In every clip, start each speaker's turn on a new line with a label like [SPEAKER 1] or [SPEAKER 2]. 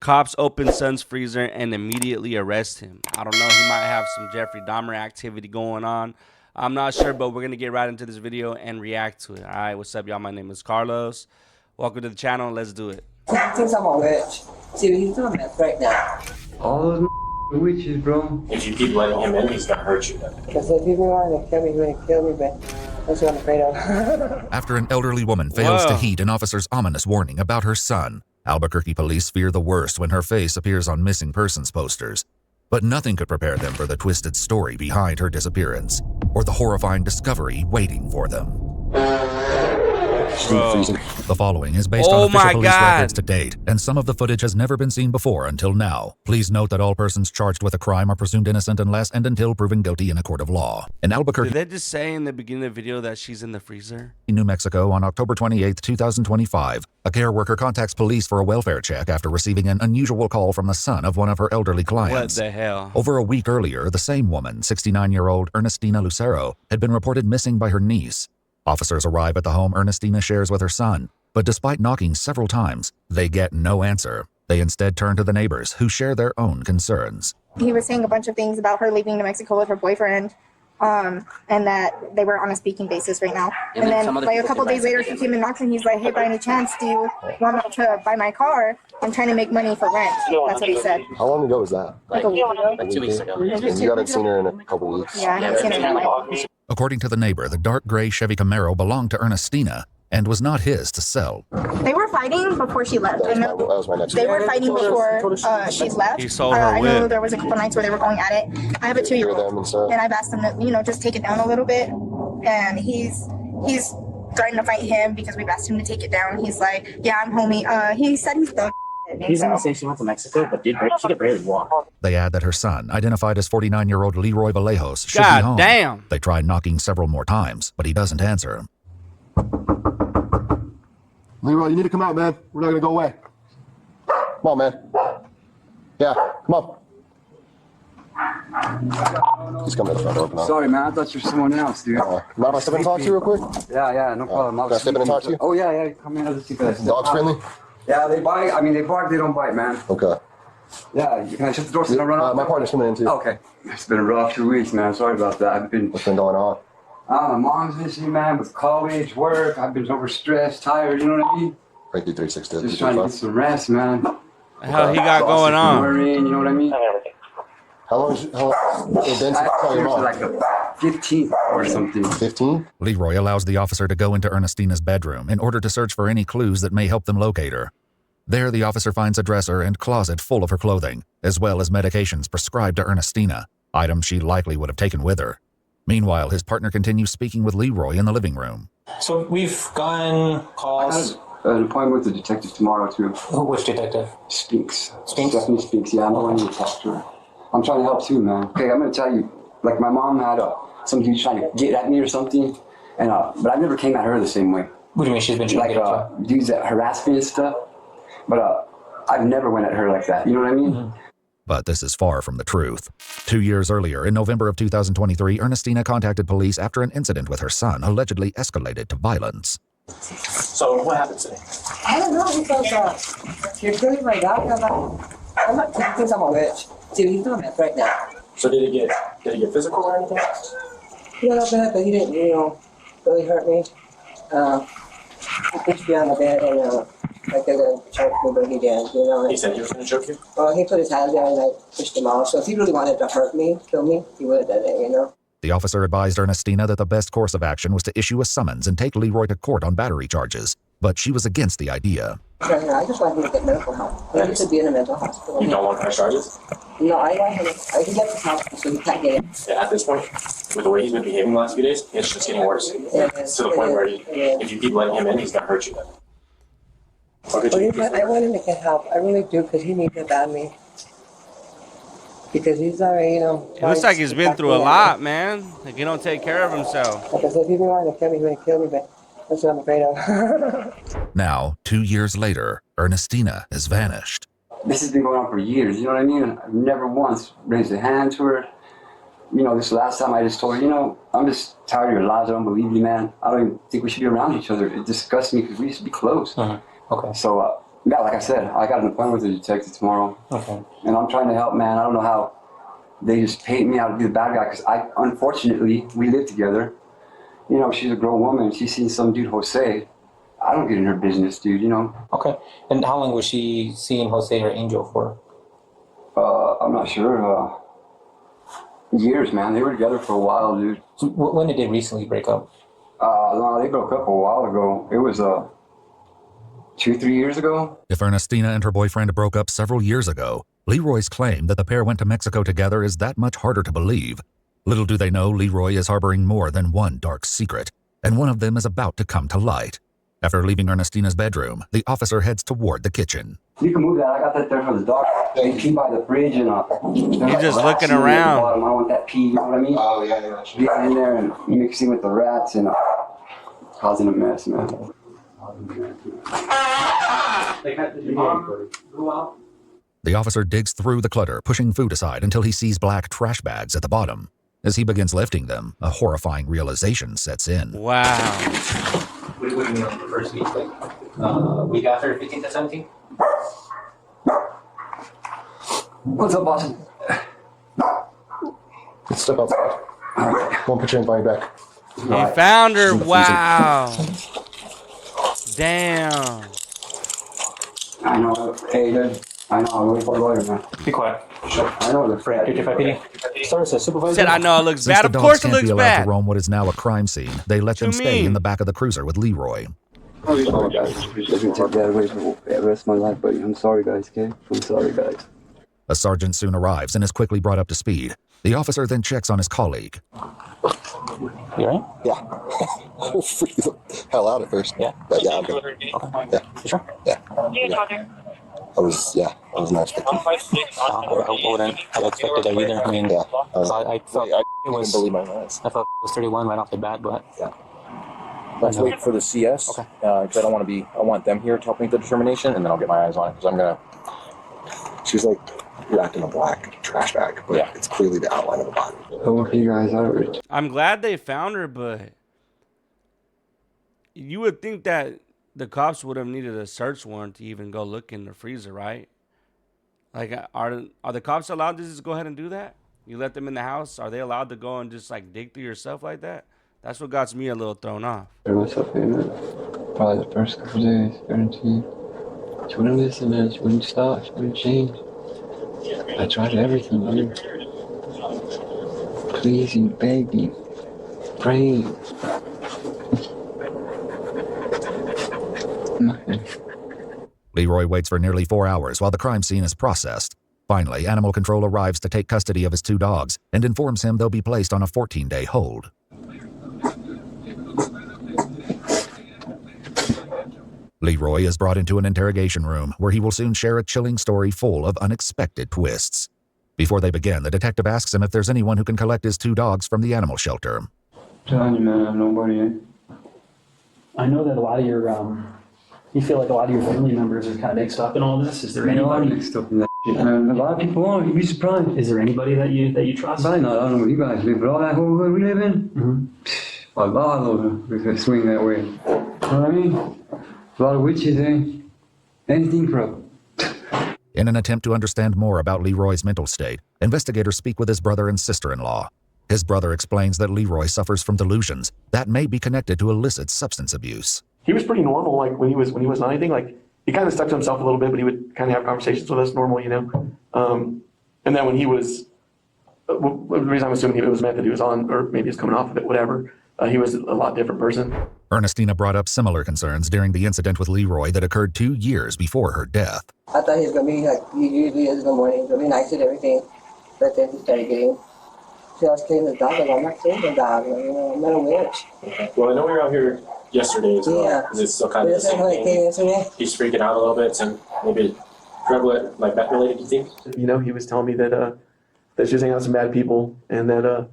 [SPEAKER 1] Cops open son's freezer and immediately arrest him. I don't know. He might have some Jeffrey Dahmer activity going on. I'm not sure, but we're going to get right into this video and react to it. All right, what's up, y'all? My name is Carlos. Welcome to the channel. Let's do it.
[SPEAKER 2] He thinks I'm a witch. Dude, he's doing meth right now.
[SPEAKER 3] All those witches, bro.
[SPEAKER 4] If you keep letting him in, he's gonna hurt you.
[SPEAKER 2] Because if people want to kill me, he's going to kill me, but that's what I'm afraid of.
[SPEAKER 5] After an elderly woman fails to
[SPEAKER 1] Whoa.
[SPEAKER 5] heed an officer's ominous warning about her son, Albuquerque police fear the worst when her face appears on missing persons posters. But nothing could prepare them for the twisted story behind her disappearance, or the horrifying discovery waiting for them.
[SPEAKER 1] Bro.
[SPEAKER 5] The following is based
[SPEAKER 1] Oh
[SPEAKER 5] on official
[SPEAKER 1] my
[SPEAKER 5] police
[SPEAKER 1] God.
[SPEAKER 5] records to date, and some of the footage has never been seen before until now. Please note that all persons charged with a crime are presumed innocent unless and until proven guilty in a court of law. In Albuquerque,
[SPEAKER 1] Did they just say in the beginning of the video that she's in the freezer?
[SPEAKER 5] New Mexico, on October 28, 2025, a care worker contacts police for a welfare check after receiving an unusual call from the son of one of her elderly
[SPEAKER 1] What
[SPEAKER 5] clients.
[SPEAKER 1] the hell?
[SPEAKER 5] Over a week earlier, the same woman, 69-year-old Ernestina Lucero, had been reported missing by her niece. Officers arrive at the home Ernestina shares with her son, but despite knocking several times, they get no answer. They instead turn to the neighbors, who share their own concerns.
[SPEAKER 6] He was saying a bunch of things about her leaving New Mexico with her boyfriend, and that they were on a speaking basis right now. And then like a couple days later, he came and knocked and he's like, "Hey, by any chance, do you want me to buy my car? I'm trying to make money for rent." That's what he said.
[SPEAKER 7] How long ago was that?
[SPEAKER 6] Like a week ago.
[SPEAKER 4] Like 2 weeks ago.
[SPEAKER 7] And you haven't seen her in a couple weeks.
[SPEAKER 6] Yeah, I haven't seen him in like.
[SPEAKER 5] According to the neighbor, the dark gray Chevy Camaro belonged to Ernestina and was not his to sell.
[SPEAKER 6] They were fighting before she left.
[SPEAKER 7] That was my next
[SPEAKER 6] They
[SPEAKER 7] one.
[SPEAKER 6] were fighting before she left.
[SPEAKER 1] He sold her
[SPEAKER 6] I know
[SPEAKER 1] whip.
[SPEAKER 6] there was a couple nights where they were going at it. I have a
[SPEAKER 7] Hear them
[SPEAKER 6] 2-year-old,
[SPEAKER 7] and stuff.
[SPEAKER 6] and I've asked him to, just take it down a little bit. And he's threatening to fight him because we've asked him to take it down. He's like, "Yeah, I'm homie." He said he's done.
[SPEAKER 4] He's gonna say she went to Mexico, but she could barely walk.
[SPEAKER 5] They add that her son, identified as 49-year-old Leroy Vallejos, should be
[SPEAKER 1] God
[SPEAKER 5] home.
[SPEAKER 1] damn.
[SPEAKER 5] They tried knocking several more times, but he doesn't answer.
[SPEAKER 7] Leroy, you need to come out, man. We're not gonna go away. Come on, man. Yeah, come on. He's coming to the front door. Open up.
[SPEAKER 3] Sorry, man. I thought you were someone else, dude.
[SPEAKER 7] Mind if I step in and talk to you real quick?
[SPEAKER 3] Yeah, no problem.
[SPEAKER 7] Can I step in and talk to you?
[SPEAKER 3] Oh, yeah. Come in. I'll just keep it.
[SPEAKER 7] Dog's friendly?
[SPEAKER 3] Yeah, they bite. I mean, they bark. They don't bite, man.
[SPEAKER 7] Okay.
[SPEAKER 3] Yeah, you can shut the door so they don't run off.
[SPEAKER 7] My partner's coming in too.
[SPEAKER 3] Okay. It's been a rough 2 weeks, man. Sorry about that.
[SPEAKER 7] What's been going on?
[SPEAKER 3] My mom's missing, man, with college, work. I've been overstressed, tired. You know what I mean?
[SPEAKER 7] Breakthrough 360.
[SPEAKER 3] Just trying to get some rest, man.
[SPEAKER 1] The hell he got going on?
[SPEAKER 3] Worrying, you know what I mean?
[SPEAKER 7] How long has it been since
[SPEAKER 3] I
[SPEAKER 7] you saw your mom?
[SPEAKER 3] like the 15th or something.
[SPEAKER 7] 15?
[SPEAKER 5] Leroy allows the officer to go into Ernestina's bedroom in order to search for any clues that may help them locate her. There, the officer finds a dresser and closet full of her clothing, as well as medications prescribed to Ernestina, items she likely would have taken with her. Meanwhile, his partner continues speaking with Leroy in the living room.
[SPEAKER 8] So we've gotten calls.
[SPEAKER 3] An appointment with the detective tomorrow, too.
[SPEAKER 8] Which detective?
[SPEAKER 3] Speaks.
[SPEAKER 8] Speaks?
[SPEAKER 3] Stephanie Speaks, yeah. I'm the one who talked to her. I'm trying to help, too, man. Okay, I'm going to tell you, like, my mom had some dude trying to get at me or something, and but I never came at her the same way.
[SPEAKER 8] What do you mean she's been trying
[SPEAKER 3] Like,
[SPEAKER 8] to get at you?
[SPEAKER 3] dudes that harass me and stuff, but I've never went at her like that, you know what I mean?
[SPEAKER 8] Mm-hmm.
[SPEAKER 5] But this is far from the truth. 2 years earlier, in November of 2023, Ernestina contacted police after an incident with her son allegedly escalated to violence.
[SPEAKER 4] So what happened today?
[SPEAKER 2] I don't know because you're killing my dog. I'm not he thinks I'm a witch. Dude, he's doing meth right now.
[SPEAKER 4] So did it get physical or anything?
[SPEAKER 2] A little bit, but he didn't, really hurt me. He pushed me on the bed and like they're gonna choke me, but he didn't,
[SPEAKER 4] He said he was gonna choke you?
[SPEAKER 2] Well, he put his hands there and I pushed him off. So if he really wanted to hurt me, kill me, he would have done it,
[SPEAKER 5] The officer advised Ernestina that the best course of action was to issue a summons and take Leroy to court on battery charges, but she was against the idea.
[SPEAKER 2] I just want him to get medical help. He needs to be in a mental hospital.
[SPEAKER 4] You don't want to press charges?
[SPEAKER 2] No, I want him. He left his house, so he can't get it.
[SPEAKER 4] Yeah, at this point, with the way he's been behaving the last few days, it's just getting worse. It's to the point where if you keep letting him in, he's gonna hurt you. How could you?
[SPEAKER 2] I want him to get help. I really do, because he needs it badly. Because he's already,
[SPEAKER 1] It looks like he's been through a lot, man. Like, he don't take care of himself.
[SPEAKER 2] Like I said, if he wanted to kill me, he's going to kill me, but that's what I'm afraid of.
[SPEAKER 5] Now, 2 years later, Ernestina has vanished.
[SPEAKER 3] This has been going on for years, you know what I mean? I've never once raised a hand to her. This last time I just told her, I'm just tired of your lies. I don't believe you, man. I don't even think we should be around each other. It disgusts me because we used to be close.
[SPEAKER 8] Okay.
[SPEAKER 3] So, Yeah, like I said, I got an appointment with the detective tomorrow.
[SPEAKER 8] Okay.
[SPEAKER 3] And I'm trying to help, man. I don't know how they just paint me out to be the bad guy because unfortunately, we live together. You know, she's a grown woman. She's seen some dude, Jose. I don't get in her business, dude, you know.
[SPEAKER 8] Okay. And how long was she seeing Jose or Angel for?
[SPEAKER 3] I'm not sure. Years, man. They were together for a while, dude.
[SPEAKER 8] So when did they recently break up?
[SPEAKER 3] No, they broke up a while ago. It was 2-3 years ago.
[SPEAKER 5] If Ernestina and her boyfriend broke up several years ago, Leroy's claim that the pair went to Mexico together is that much harder to believe. Little do they know Leroy is harboring more than one dark secret, and one of them is about to come to light. After leaving Ernestina's bedroom, the officer heads toward the kitchen.
[SPEAKER 3] You can move that. I got that there for the dog. They pee by the fridge and
[SPEAKER 1] He's just looking around.
[SPEAKER 3] I want that pee, you know what I mean?
[SPEAKER 7] Oh, yeah.
[SPEAKER 3] Getting in there and mixing with the rats and causing a mess, man.
[SPEAKER 5] The officer digs through the clutter, pushing food aside until he sees black trash bags at the bottom. As he begins lifting them, a horrifying realization sets in.
[SPEAKER 1] Wow.
[SPEAKER 8] What do you mean on the first week? Like, week after 15th and 17th?
[SPEAKER 3] What's up, boss?
[SPEAKER 7] Let's step outside.
[SPEAKER 3] All right.
[SPEAKER 7] Won't put your invite back.
[SPEAKER 1] He found her. Wow. Damn.
[SPEAKER 3] I know. Hey, dude. I know. I'm waiting for the lawyer, man.
[SPEAKER 8] Be quiet.
[SPEAKER 3] I know the Fred.
[SPEAKER 8] 55 PD. Starts as supervisor.
[SPEAKER 1] Said I know it looks
[SPEAKER 5] Since
[SPEAKER 1] bad.
[SPEAKER 5] the
[SPEAKER 1] Of
[SPEAKER 5] dogs
[SPEAKER 1] course it
[SPEAKER 5] can't
[SPEAKER 1] looks
[SPEAKER 5] be allowed
[SPEAKER 1] bad.
[SPEAKER 5] to roam what is now a crime scene, they let them
[SPEAKER 1] You
[SPEAKER 5] stay
[SPEAKER 1] mean?
[SPEAKER 5] in the back of the cruiser with Leroy.
[SPEAKER 3] I'm sorry, guys. Let me take that away for the rest of my life, buddy. I'm sorry, guys, okay? I'm sorry, guys.
[SPEAKER 5] A sergeant soon arrives and is quickly brought up to speed. The officer then checks on his colleague.
[SPEAKER 8] You right?
[SPEAKER 7] Yeah. Freak the hell out at first.
[SPEAKER 8] Yeah.
[SPEAKER 7] But yeah, I'm good.
[SPEAKER 8] Okay.
[SPEAKER 7] Yeah.
[SPEAKER 8] You sure?
[SPEAKER 7] Yeah. I was not expecting.
[SPEAKER 8] I wouldn't have expected that either. I mean,
[SPEAKER 7] Yeah.
[SPEAKER 8] I felt
[SPEAKER 7] I
[SPEAKER 8] it
[SPEAKER 7] couldn't
[SPEAKER 8] was.
[SPEAKER 7] believe my eyes.
[SPEAKER 8] I felt it was 31 right off the bat, but
[SPEAKER 9] Let's wait for the CS
[SPEAKER 8] Okay.
[SPEAKER 9] because I don't want to be. I want them here to help make the determination, and then I'll get my eyes on it because I'm gonna.
[SPEAKER 7] She's like wrapped in a black trash bag, but
[SPEAKER 9] Yeah.
[SPEAKER 7] it's clearly the outline of the body.
[SPEAKER 3] Oh, you guys,
[SPEAKER 1] I'm glad they found her, but you would think that the cops would have needed a search warrant to even go look in the freezer, right? Like, are the cops allowed to just go ahead and do that? You let them in the house, are they allowed to go and just like dig through your stuff like that? That's what got me a little thrown off.
[SPEAKER 3] myself in it. Probably the first couple days, guaranteed. She wouldn't listen, man. She wouldn't stop. She wouldn't change. I tried everything, dude. Pleasing, begging, praying. Nothing.
[SPEAKER 5] Leroy waits for nearly 4 hours while the crime scene is processed. Finally, Animal Control arrives to take custody of his 2 dogs and informs him they'll be placed on a 14-day hold. Leroy is brought into an interrogation room where he will soon share a chilling story full of unexpected twists. Before they begin, the detective asks him if there's anyone who can collect his 2 dogs from the animal shelter.
[SPEAKER 3] Telling you, man, I have nobody.
[SPEAKER 10] I know that a lot of your, you feel like a lot of your family members are kind of mixed up in all this. Is there anybody?
[SPEAKER 3] mixed up in that shit, man. A lot of people are. You'd be surprised.
[SPEAKER 10] Is there anybody that you trust?
[SPEAKER 3] Probably not. I don't know where you guys live, but all that whole hood we live in,
[SPEAKER 10] Mm-hmm.
[SPEAKER 3] a lot of them if swing that way. You know what I mean? A lot of witches, eh? Anything for a...
[SPEAKER 5] In an attempt to understand more about Leroy's mental state, investigators speak with his brother and sister-in-law. His brother explains that Leroy suffers from delusions that may be connected to illicit substance abuse.
[SPEAKER 11] He was pretty normal, like when he was not anything. Like he kind of stuck to himself a little bit, but he would kind of have conversations with us normal, you know. And then when he was, the reason I'm assuming it was meant that he was on, or maybe he's coming off of it, whatever. He was a lot different person.
[SPEAKER 5] Ernestina brought up similar concerns during the incident with Leroy that occurred 2 years before her death.
[SPEAKER 2] I thought he was gonna be like he usually is in the morning, he's gonna be nice and everything. But then he started getting, see, I was cleaning the dog, like, I'm not cleaning the dog, you know, I'm not a witch.
[SPEAKER 4] Well, I know we were out here yesterday as well.
[SPEAKER 2] Yeah.
[SPEAKER 4] Is it still kind of the
[SPEAKER 2] Is that
[SPEAKER 4] same
[SPEAKER 2] how it came
[SPEAKER 4] thing?
[SPEAKER 2] yesterday?
[SPEAKER 4] He's freaking out a little bit, saying maybe drug like meth related. You think?
[SPEAKER 11] You know, he was telling me that that she was hanging out with some bad people, and that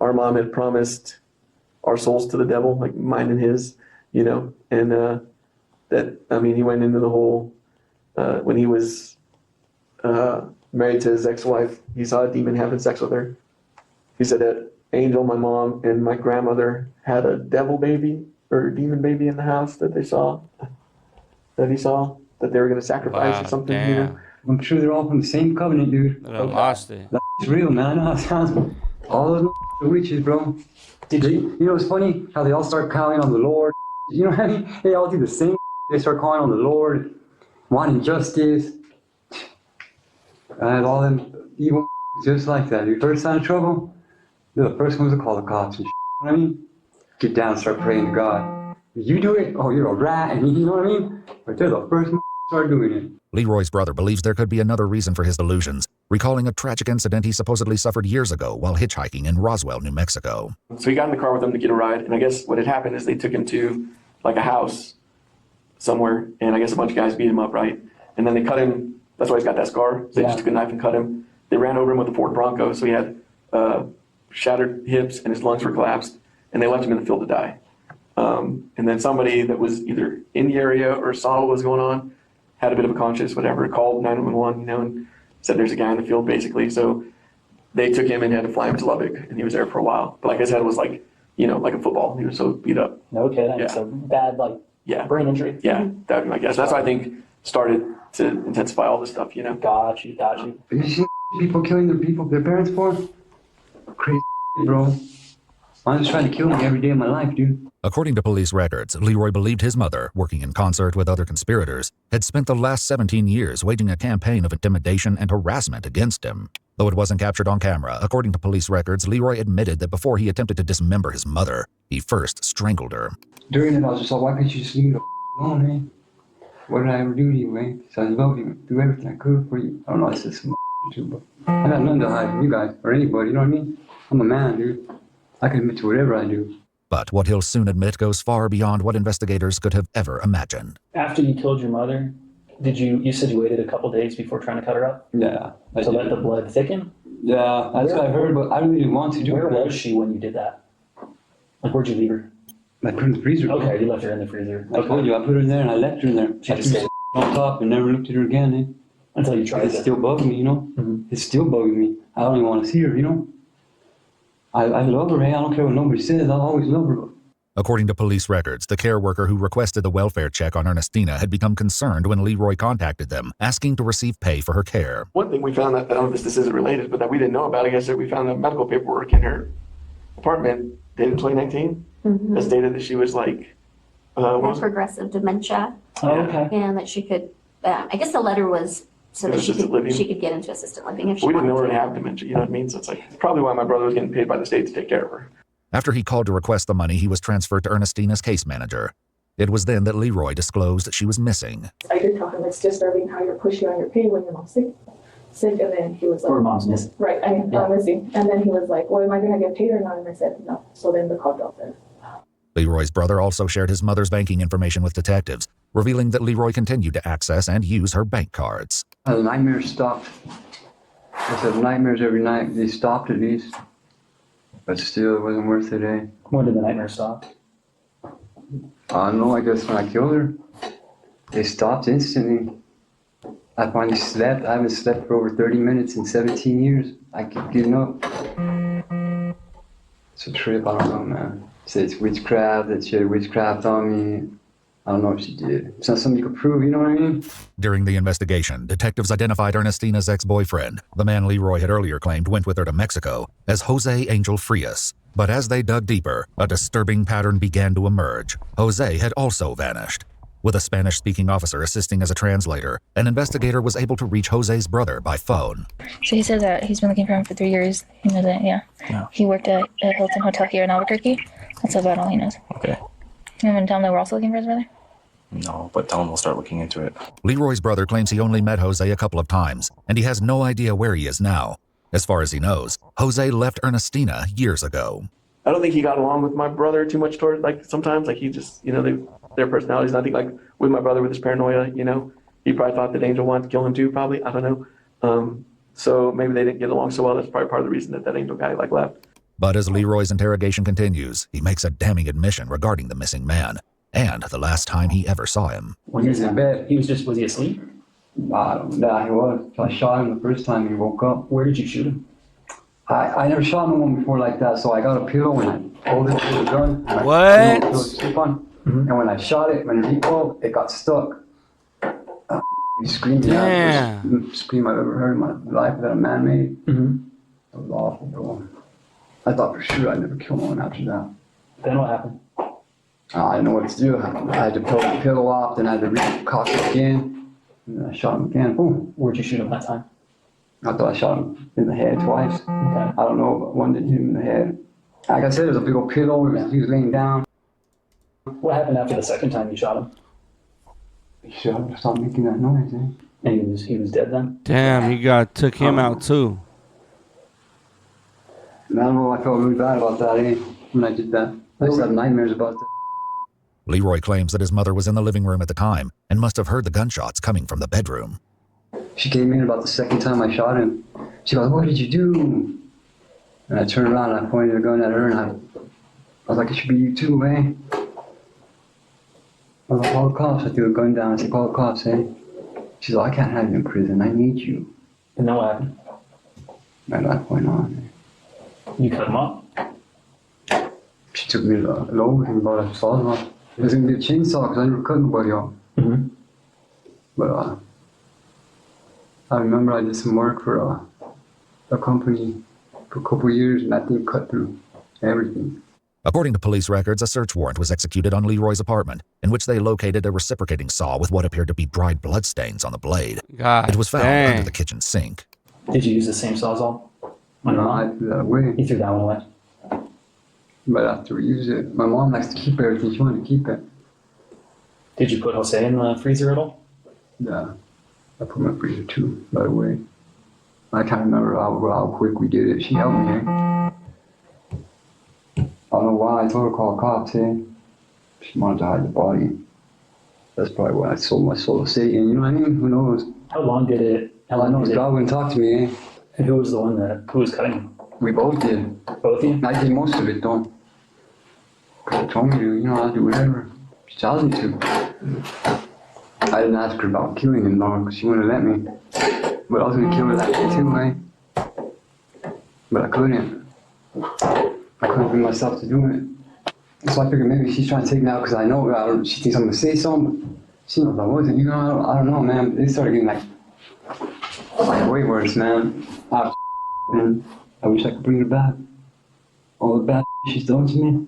[SPEAKER 11] our mom had promised our souls to the devil, like mine and his, you know, and that, I mean, he went into the whole, when he was married to his ex-wife, he saw a demon having sex with her. He said that Angel, my mom, and my grandmother had a devil baby or demon baby in the house that he saw. that they were going to sacrifice or something. You know?
[SPEAKER 3] I'm sure they're all from the same covenant, dude.
[SPEAKER 1] I lost it.
[SPEAKER 3] It's real, man. I know how it sounds. All those are witches, bro. You know, it's funny how they all start calling on the Lord. You know what I mean? They all do the same. They start calling on the Lord, wanting justice. And all them evil just like that. Your first sign of trouble, they're the first ones to call the cops and shit. You know what I mean? Get down and start praying to God. You do it, oh, you're a rat, and you know what I mean? But they're the first ones to start doing it.
[SPEAKER 5] Leroy's brother believes there could be another reason for his delusions, recalling a tragic incident he supposedly suffered years ago while hitchhiking in Roswell, New Mexico.
[SPEAKER 11] So he got in the car with them to get a ride, and I guess what had happened is they took him to like a house somewhere, and I guess a bunch of guys beat him up, right? And then they cut him. That's why he's got that scar. They just took a knife and cut him. They ran over him with a Ford Bronco, so he had shattered hips and his lungs were collapsed, and they left him in the field to die. And then somebody that was either in the area or saw what was going on, had a bit of a conscience, whatever, called 911, you know, and said there's a guy in the field, basically. So they took him and had to fly him to Lubbock, and he was there for a while. But like I said, it was like, you know, like a football. He was so beat up.
[SPEAKER 10] No kidding.
[SPEAKER 11] Yeah.
[SPEAKER 10] So bad, like, brain injury.
[SPEAKER 11] Yeah, that would be my guess. That's why I think started to intensify all this stuff, you know.
[SPEAKER 10] Got you.
[SPEAKER 3] You see people killing their parents for? Crazy, bro. I'm just trying to kill me every day of my life, dude.
[SPEAKER 5] According to police records, Leroy believed his mother, working in concert with other conspirators, had spent the last 17 years waging a campaign of intimidation and harassment against him. Though it wasn't captured on camera, according to police records, Leroy admitted that before he attempted to dismember his mother, he first strangled her.
[SPEAKER 3] During it, I was just like, why can't you just leave me the alone, man? What did I ever do to you, man? So I love you, do everything I could for you. I don't know, I said some too, but I got nothing to hide from you guys or anybody, you know what I mean? I'm a man, dude. I can admit to whatever I do.
[SPEAKER 5] But what he'll soon admit goes far beyond what investigators could have ever imagined.
[SPEAKER 10] After you killed your mother, you said you waited a couple days before trying to cut her up?
[SPEAKER 3] Yeah.
[SPEAKER 10] To let the blood thicken?
[SPEAKER 3] Yeah, that's what I heard, but I really didn't want to do it.
[SPEAKER 10] Where was she when you did that? Like, where'd you leave her?
[SPEAKER 3] I put her in the freezer.
[SPEAKER 10] Okay, you left her in the freezer.
[SPEAKER 3] I told you, I put her in there and I left her in there.
[SPEAKER 10] She just stayed
[SPEAKER 3] on top and never looked at her again, eh?
[SPEAKER 10] Until you tried
[SPEAKER 3] It's still bugging me, you know? It's still bugging me. I don't even want to see her, you know? I love her, eh? I don't care what nobody says. I'll always love her.
[SPEAKER 5] According to police records, the care worker who requested the welfare check on Ernestina had become concerned when Leroy contacted them, asking to receive pay for her care.
[SPEAKER 11] One thing we found that, I don't know if this isn't related, but that we didn't know about, I guess, that we found that medical paperwork in her apartment dated 2019 that stated that she was like,
[SPEAKER 12] progressive dementia.
[SPEAKER 10] Oh, okay.
[SPEAKER 12] And that she could, I guess the letter was so that she could get into assisted living if she
[SPEAKER 11] we
[SPEAKER 12] wanted
[SPEAKER 11] didn't know her to
[SPEAKER 12] to.
[SPEAKER 11] have dementia, you know what I mean? So it's like probably why my brother was getting paid by the state to take care of her.
[SPEAKER 5] After he called to request the money, he was transferred to Ernestina's case manager. It was then that Leroy disclosed she was missing.
[SPEAKER 13] I did tell him it's disturbing how you're pushing on your pay when your mom's sick, and then he was like,
[SPEAKER 10] Or mom's missing.
[SPEAKER 13] right, I'm missing. And then he was like, well, am I going to get paid or not? And I said, no. So then the call dropped there.
[SPEAKER 5] Leroy's brother also shared his mother's banking information with detectives, revealing that Leroy continued to access and use her bank cards.
[SPEAKER 3] The nightmares stopped. I said nightmares every night. They stopped at least. But still, it wasn't worth it, eh?
[SPEAKER 10] When did the nightmare stop?
[SPEAKER 3] I don't know, I guess when I killed her. They stopped instantly. I finally slept. I haven't slept for over 30 minutes in 17 years. I keep getting up. It's a trip, I don't know, man. Say it's witchcraft, that she had witchcraft on me. I don't know if she did. It's not something you could prove, you know what I mean?
[SPEAKER 5] During the investigation, detectives identified Ernestina's ex-boyfriend, the man Leroy had earlier claimed went with her to Mexico, as Jose Angel Frias. But as they dug deeper, a disturbing pattern began to emerge. Jose had also vanished. With a Spanish-speaking officer assisting as a translator, an investigator was able to reach Jose's brother by phone.
[SPEAKER 14] So he says that he's been looking for him for 3 years. He knows that, yeah. He worked at a Hilton Hotel here in Albuquerque. That's about all he knows.
[SPEAKER 9] Okay.
[SPEAKER 14] You want me to tell him that we're also looking for his brother?
[SPEAKER 9] No, but tell him we'll start looking into it.
[SPEAKER 5] Leroy's brother claims he only met Jose a couple of times, and he has no idea where he is now. As far as he knows, Jose left Ernestina years ago.
[SPEAKER 11] I don't think he got along with my brother too much toward, like, sometimes, like, he just, you know, their personalities. And I think, like, with my brother, with his paranoia, you know, he probably thought that Angel wanted to kill him too, probably. I don't know. So maybe they didn't get along so well. That's probably part of the reason that Angel guy, like, left.
[SPEAKER 5] But as Leroy's interrogation continues, he makes a damning admission regarding the missing man, and the last time he ever saw him.
[SPEAKER 3] When he was in bed.
[SPEAKER 10] Was he asleep?
[SPEAKER 3] I don't know, he was. So I shot him the first time he woke up.
[SPEAKER 10] Where did you shoot him?
[SPEAKER 3] I never shot no one before like that, so I got a pillow and I pulled it with the gun.
[SPEAKER 1] What?
[SPEAKER 3] To sleep on. And when I shot it, when it recoiled, it got stuck. screaming.
[SPEAKER 1] Damn.
[SPEAKER 3] The worst scream I've ever heard in my life that a man made.
[SPEAKER 10] Mm-hmm.
[SPEAKER 3] That was awful, bro. I thought for sure I'd never kill no one after that.
[SPEAKER 10] Then what happened?
[SPEAKER 3] I didn't know what to do. I had to pull the pillow off, then I had to recock it again. And then I shot him again. Boom.
[SPEAKER 10] Where'd you shoot him that time?
[SPEAKER 3] I thought I shot him in the head twice.
[SPEAKER 10] Okay.
[SPEAKER 3] I don't know, but one didn't hit him in the head. Like I said, there was a big old pillow. He was laying down.
[SPEAKER 10] What happened after the second time you shot him?
[SPEAKER 3] He should have stopped making that noise, eh?
[SPEAKER 10] And he was dead then?
[SPEAKER 1] Damn, he took him out too.
[SPEAKER 3] And I don't know, I felt really bad about that, eh? When I did that. I used to have nightmares about that.
[SPEAKER 5] Leroy claims that his mother was in the living room at the time and must have heard the gunshots coming from the bedroom.
[SPEAKER 3] She came in about the second time I shot him. She goes, "What did you do?" And I turned around and I pointed a gun at her and I was like, "It should be you too, eh?" I was like, "Call the cops." I threw a gun down. I said, "Call the cops, eh?" She's like, "I can't have you in prison. I need you."
[SPEAKER 10] And then what happened?
[SPEAKER 3] At that point on,
[SPEAKER 10] You cut him off?
[SPEAKER 3] she took me low and brought a saw off. It was going to be a chainsaw because I never cut nobody off.
[SPEAKER 10] Mm-hmm.
[SPEAKER 3] But I remember I did some work for a company for a couple of years and that thing cut through everything.
[SPEAKER 5] According to police records, a search warrant was executed on Leroy's apartment, in which they located a reciprocating saw with what appeared to be dried bloodstains on the blade.
[SPEAKER 1] God,
[SPEAKER 5] it was found
[SPEAKER 1] dang.
[SPEAKER 5] under the kitchen sink.
[SPEAKER 10] Did you use the same sawzall?
[SPEAKER 3] No, I threw that away.
[SPEAKER 10] You threw that one away?
[SPEAKER 3] But after we use it, my mom likes to keep everything. She wanted to keep it.
[SPEAKER 10] Did you put Jose in the freezer at all?
[SPEAKER 3] Yeah, I put my freezer too, right away. I can't remember how quick we did it. She helped me, eh? I don't know why I told her to call cops, eh? She wanted to hide the body. That's probably why I sold my soul to Satan, you know what I mean? Who knows?
[SPEAKER 10] How long did it?
[SPEAKER 3] All I know is God wouldn't talk to me, eh?
[SPEAKER 10] And who was the one who was cutting him?
[SPEAKER 3] We both did.
[SPEAKER 10] Both of you?
[SPEAKER 3] I did most of it, though. She told me to, I'll do whatever. She tells me to. I didn't ask her about killing him, though, because she wouldn't let me. But I was going to kill her that day, too, eh? But I couldn't. I couldn't bring myself to do it. So I figured maybe she's trying to take me out because I know she thinks I'm going to say something. She knows I wasn't, I don't know, man. They started getting like way worse, man. And I wish I could bring her back. All the bad she's done to me.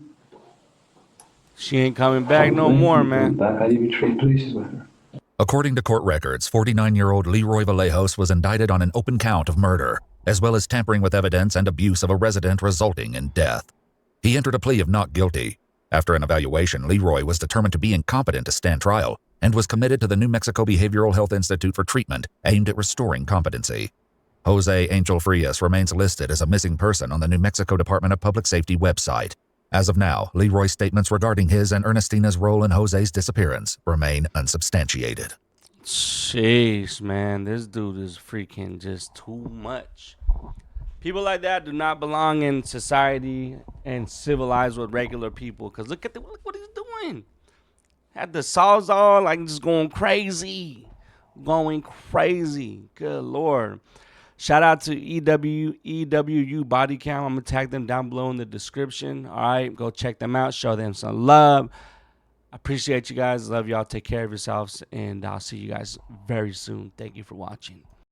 [SPEAKER 1] She ain't coming back no more, man.
[SPEAKER 3] I'd even trade places with her.
[SPEAKER 5] According to court records, 49-year-old Leroy Vallejos was indicted on an open count of murder, as well as tampering with evidence and abuse of a resident resulting in death. He entered a plea of not guilty. After an evaluation, Leroy was determined to be incompetent to stand trial and was committed to the New Mexico Behavioral Health Institute for treatment aimed at restoring competency. Jose Angel Frias remains listed as a missing person on the New Mexico Department of Public Safety website. As of now, Leroy's statements regarding his and Ernestina's role in Jose's disappearance remain unsubstantiated.
[SPEAKER 1] Jeez, man, this dude is freaking just too much. People like that do not belong in society and civilized with regular people. Because look what he's doing. Had the sawzall like just going crazy. Going crazy. Good Lord. Shout out to EWU Body Cam. I'm going to tag them down below in the description. All right, go check them out. Show them some love. I appreciate you guys. Love y'all. Take care of yourselves. And I'll see you guys very soon. Thank you for watching.